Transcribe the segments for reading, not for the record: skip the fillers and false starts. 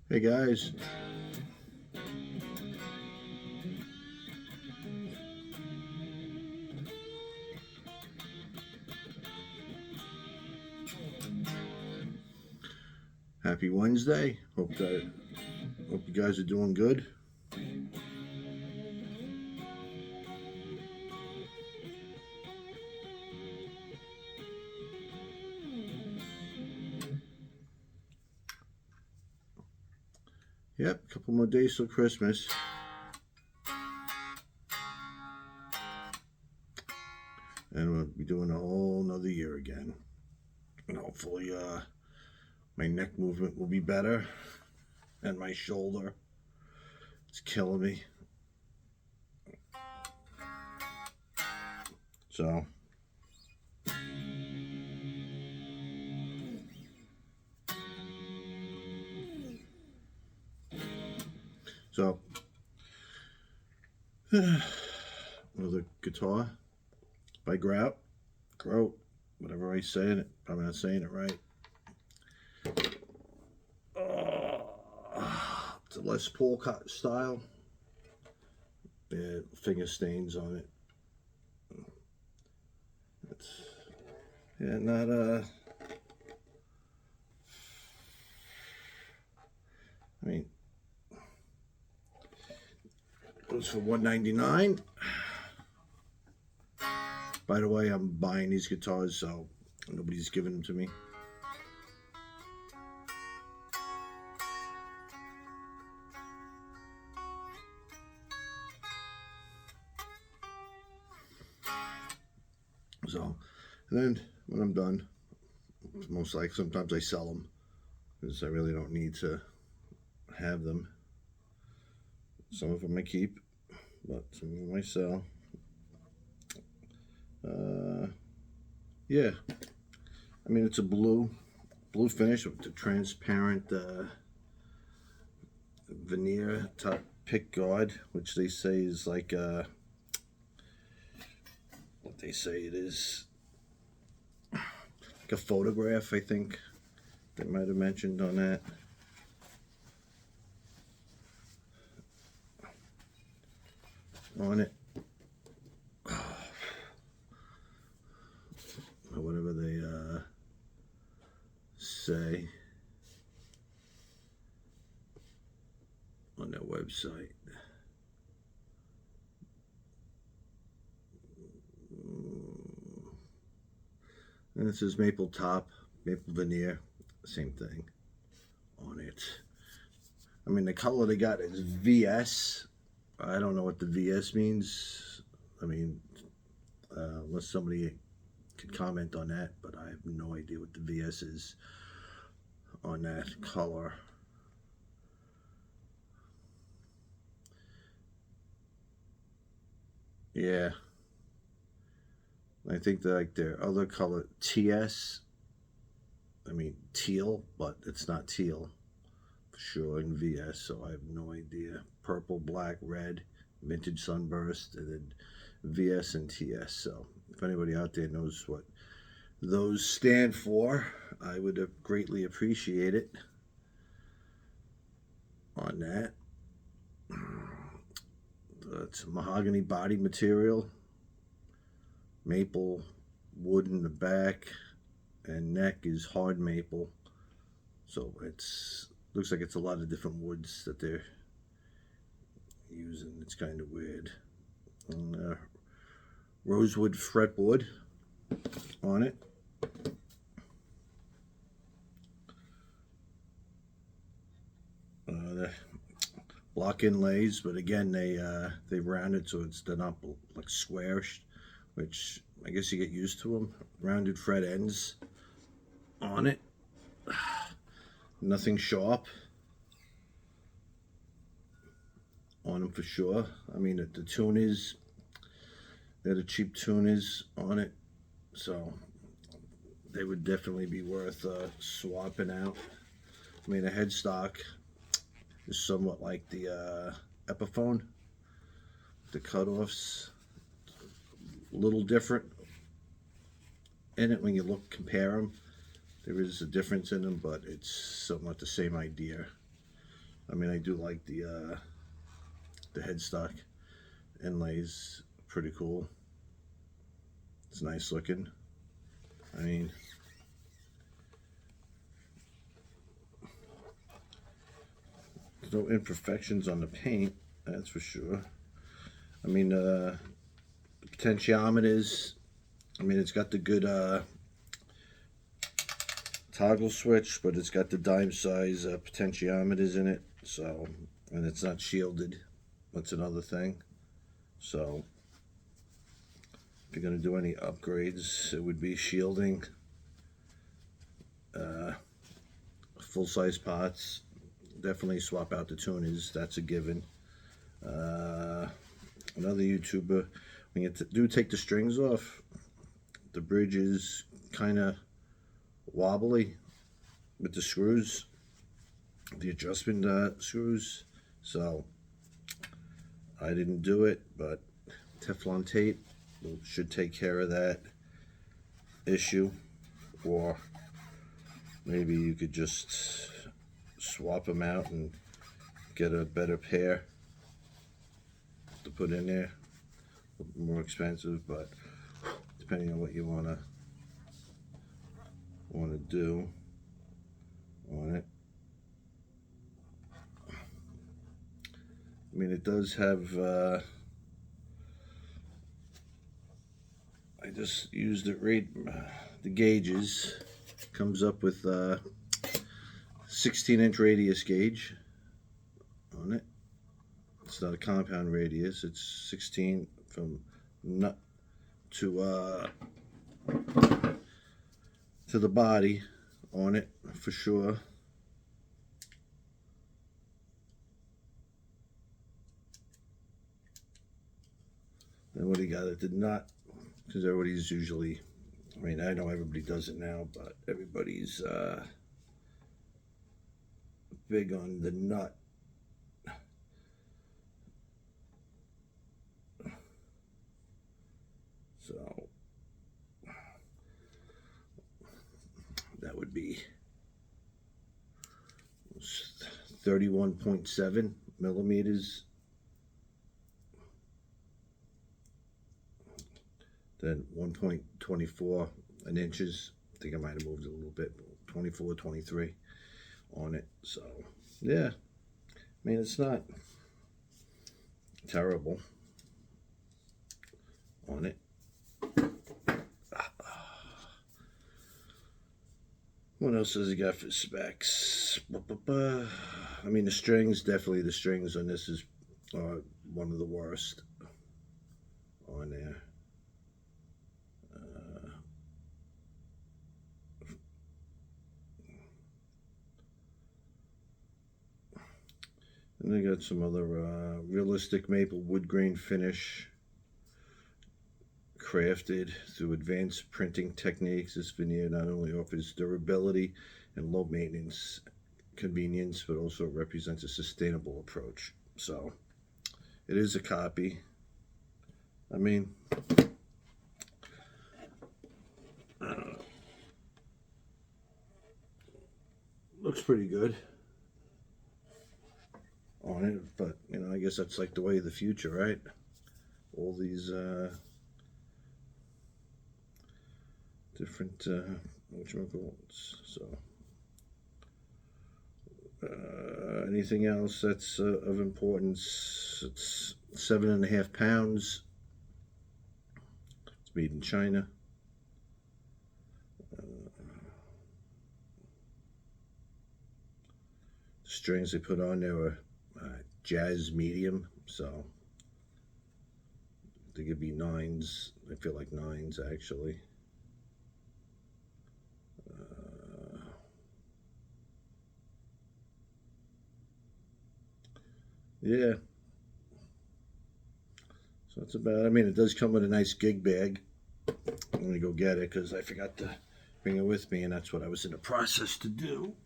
Hey guys, happy Wednesday. Hope you guys are doing good. Yep, a couple more days till Christmas, and we'll be doing a whole another year again. And hopefully, my neck movement will be better, and my shoulder. It's killing me. So, so another guitar by grote, whatever I say it. I'm not saying it right. It's a Les Paul style. Yeah, finger stains on it. It's yeah, not I mean, it was for $199. By the way, I'm buying these guitars, so nobody's giving them to me. So, and then when I'm done, most likely sometimes I sell them because I really don't need to have them. Some of them I keep, but some of them I sell. Yeah, I mean it's a blue finish with the transparent veneer top pick guard, which they say is like what they say it is, like a photograph. I think they might have mentioned on that. On it, or whatever they say on their website. And it says maple top, maple veneer, same thing on it. I mean, the color they got is VS. I don't know what the VS means. I mean, unless somebody could comment on that, but I have no idea what the VS is on that color. Yeah, I think that like their other color TS. I mean teal, but it's not teal for sure in VS. So I have no idea. Purple, black, red, vintage sunburst, and then VS and TS. So if anybody out there knows what those stand for, I would greatly appreciate it on that. It's mahogany body material, maple wood in the back, and neck is hard maple. So it's looks like it's a lot of different woods that they're using. It's kind of weird. And, rosewood fretboard on it. The block inlays, but again they rounded so they're not like squarish, which I guess you get used to them. Rounded fret ends on it. Nothing sharp on them for sure. I mean the tuners, they're the cheap tuners on it, so they would definitely be worth swapping out. I mean the headstock is somewhat like the Epiphone. The cutoffs a little different in it when you compare them. There is a difference in them, but it's somewhat the same idea. I mean, I do like the headstock inlays, pretty cool. It's nice looking. I mean, there's no imperfections on the paint, that's for sure. I mean, potentiometers. I mean, it's got the good toggle switch, but it's got the dime size potentiometers in it. So, and it's not shielded. That's another thing. So, if you're going to do any upgrades, it would be shielding, full-size pots. Definitely swap out the tuners. That's a given. Another YouTuber, when you do take the strings off, the bridge is kind of wobbly with the screws, the adjustment screws. So I didn't do it, but Teflon tape should take care of that issue. Or maybe you could just swap them out and get a better pair to put in there. A little more expensive, but depending on what you want to do on it. I mean, it does have I just used it right, the gauges. Comes up with 16-inch radius gauge on it. It's not a compound radius, it's 16 from nut to the body on it for sure. And what do you got at the nut? Because everybody's usually, I mean, I know everybody does it now, but everybody's big on the nut. So that would be 31.7 millimeters. Then 1.24 in inches. I think I might have moved it a little bit. 24, 23 on it. So yeah, I mean, it's not terrible on it. What else has he got for specs? I mean, the strings, definitely the strings on this is one of the worst on there. And they got some other realistic maple wood grain finish, crafted through advanced printing techniques. This veneer not only offers durability and low maintenance convenience, but also represents a sustainable approach. So it is a copy. I mean, I don't know. Looks pretty good on it, but you know, I guess that's like the way of the future, right? All these different whatchamacallits. So anything else that's of importance? It's 7.5 pounds. It's made in China. The strings they put on there were jazz medium, so they could be 9s. I feel like 9s actually. Yeah. So that's about it. I mean, it does come with a nice gig bag. I'm going to go get it because I forgot to bring it with me, and that's what I was in the process to do.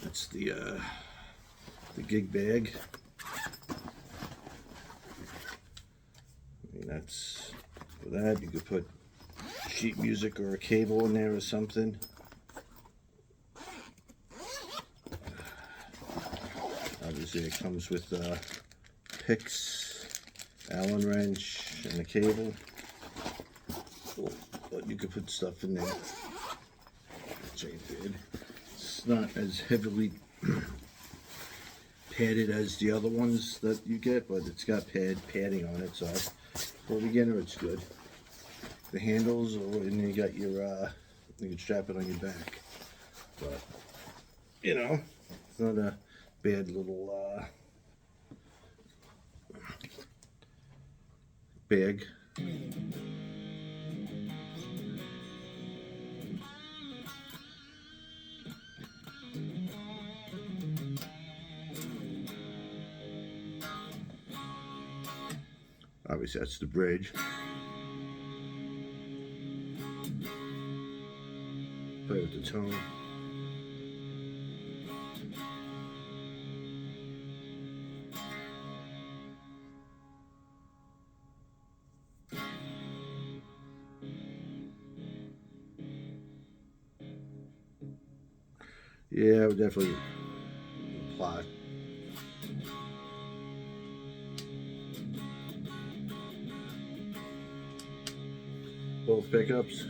That's the gig bag. for that. You could put sheet music or a cable in there or something. Obviously it comes with picks, Allen wrench, and a cable. But you could put stuff in there, which I did. It's not as heavily padded as the other ones that you get, but it's got padding on it, so for a beginner it's good. The handles, and you got your, you can strap it on your back. But, you know, it's not a bad little bag. Obviously that's the bridge. Play with the tone. Yeah, I would definitely apply. Both pickups.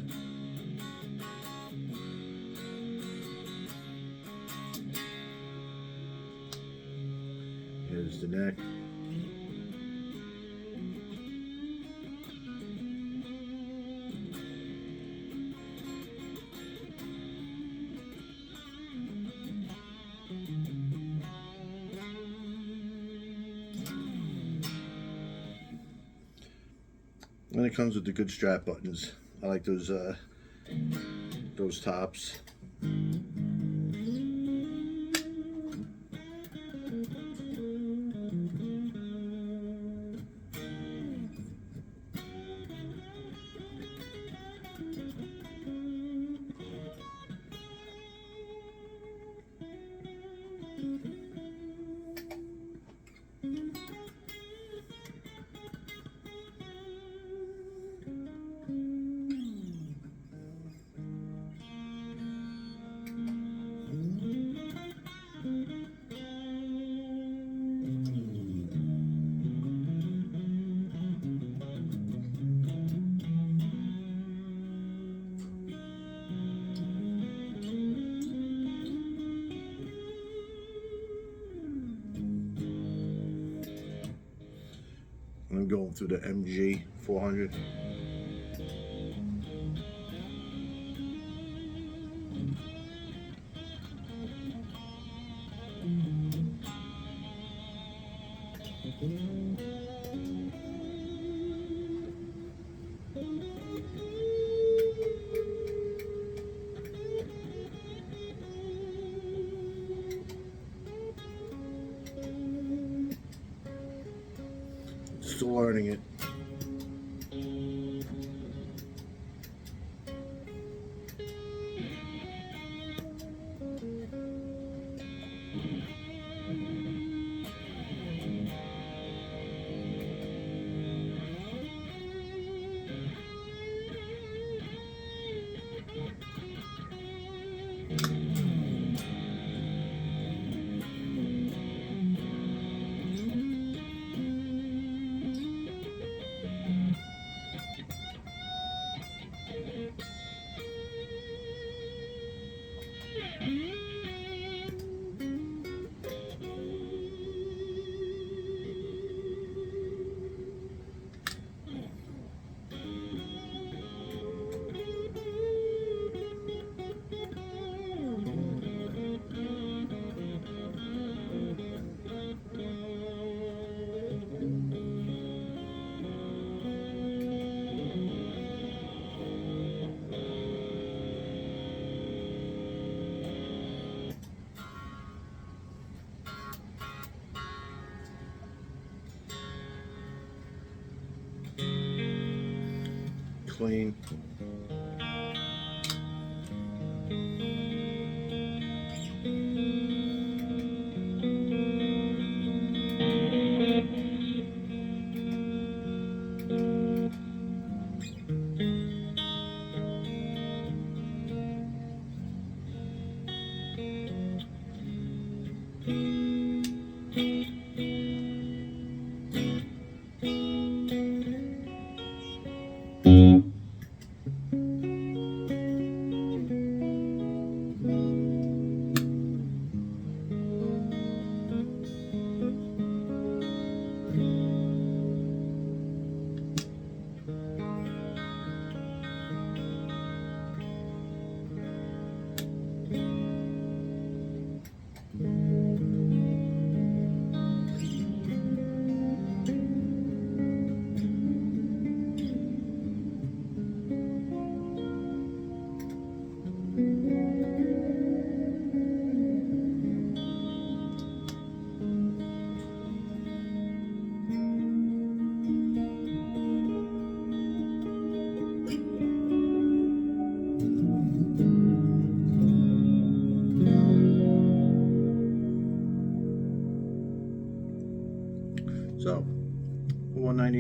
Here's the neck. And it comes with the good strap buttons. I like those tops. I'm going through the MG 400. Still learning it. Clean.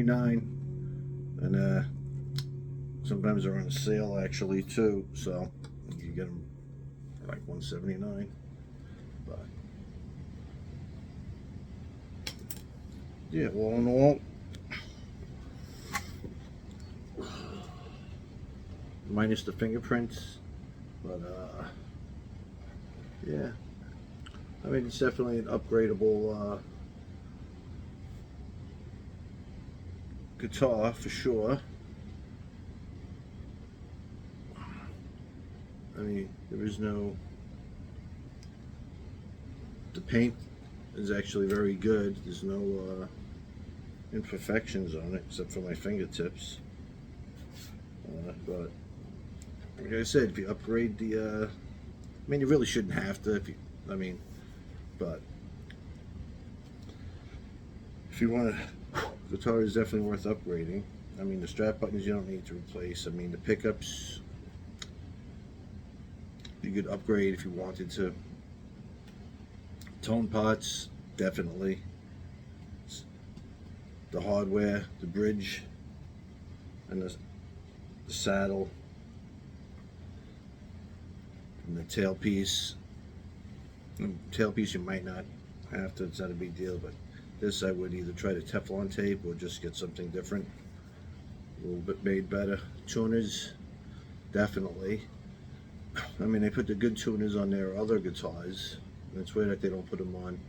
$149, and sometimes they're on a sale actually too, so you get them for like $179. But yeah, all in all, minus the fingerprints, but yeah, I mean, it's definitely an upgradable guitar for sure. I mean, there is no, the paint is actually very good. There's no imperfections on it except for my fingertips. But like I said, if you upgrade the, I mean, you really shouldn't have to. If you, I mean, but if you want to, the guitar is definitely worth upgrading. I mean, the strap buttons you don't need to replace. I mean, the pickups you could upgrade if you wanted to. Tone pots, definitely. The hardware, the bridge, and the saddle, and the tailpiece. Tailpiece you might not have to, it's not a big deal, but this I would either try to Teflon tape or just get something different, a little bit made better. Tuners, definitely. I mean, they put the good tuners on their other guitars. It's weird that they don't put them on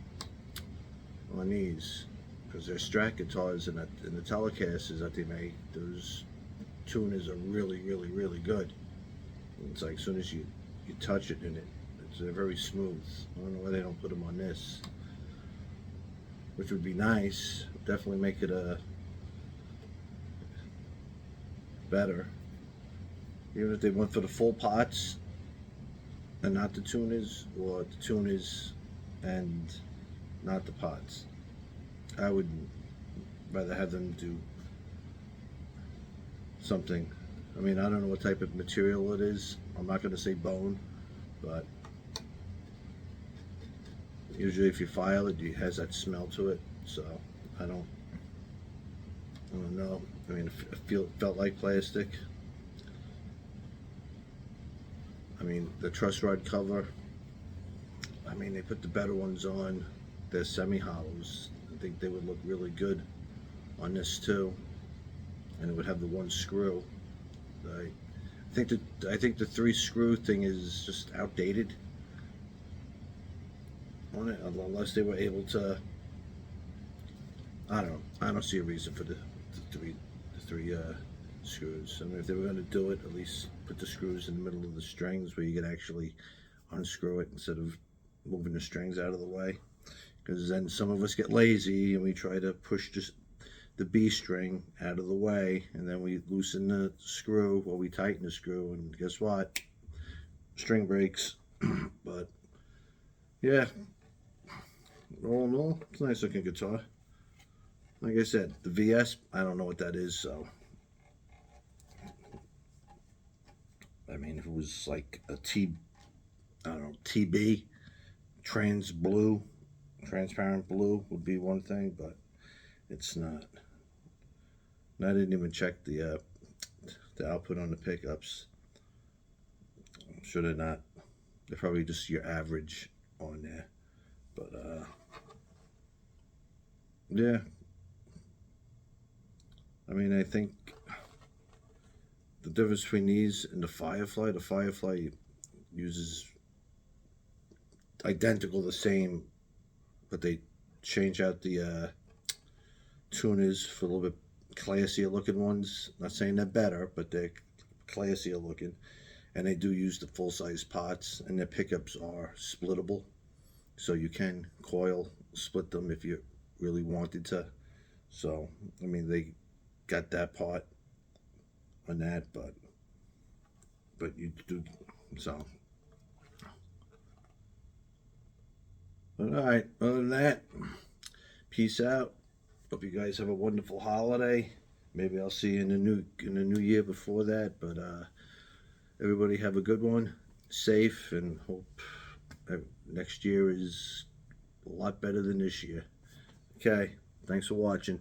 these, because they're Strat guitars, and the Telecasters that they make, those tuners are really, really, really good. It's like as soon as you touch it, and they're very smooth. I don't know why they don't put them on this, which would be nice. Definitely make it better. Even if they went for the full pots and not the tuners, or the tuners and not the pots. I would rather have them do something. I mean, I don't know what type of material it is. I'm not going to say bone, but usually if you file it, it has that smell to it. So I don't know. I mean, it felt like plastic. I mean, the truss rod cover, I mean, they put the better ones on. They're semi-hollows. I think they would look really good on this too, and it would have the one screw. I think the 3-screw thing is just outdated on it, unless they were able to. I don't see a reason for the three screws. I mean, if they were going to do it, at least put the screws in the middle of the strings where you could actually unscrew it instead of moving the strings out of the way. Because then some of us get lazy and we try to push just the B string out of the way, and then we loosen the screw, or we tighten the screw, and guess what? String breaks. But yeah, all in all, it's a nice looking guitar. Like I said, the VS, I don't know what that is, so I mean, if it was like a I don't know, TB, transparent blue would be one thing, but it's not. And I didn't even check the output on the pickups. I'm sure they're not. They're probably just your average on there. But yeah. I mean, I think the difference between these and the Firefly uses identical, the same, but they change out the tuners for a little bit classier looking ones. Not saying they're better, but they're classier looking. And they do use the full-size pots, and their pickups are splittable, so you can coil split them if you really wanted to. So I mean, they got that part on that, but you do. So all right, other than that, peace out. Hope you guys have a wonderful holiday. Maybe I'll see you in the new year before that, but everybody have a good one, safe, and hope next year is a lot better than this year. Okay, thanks for watching.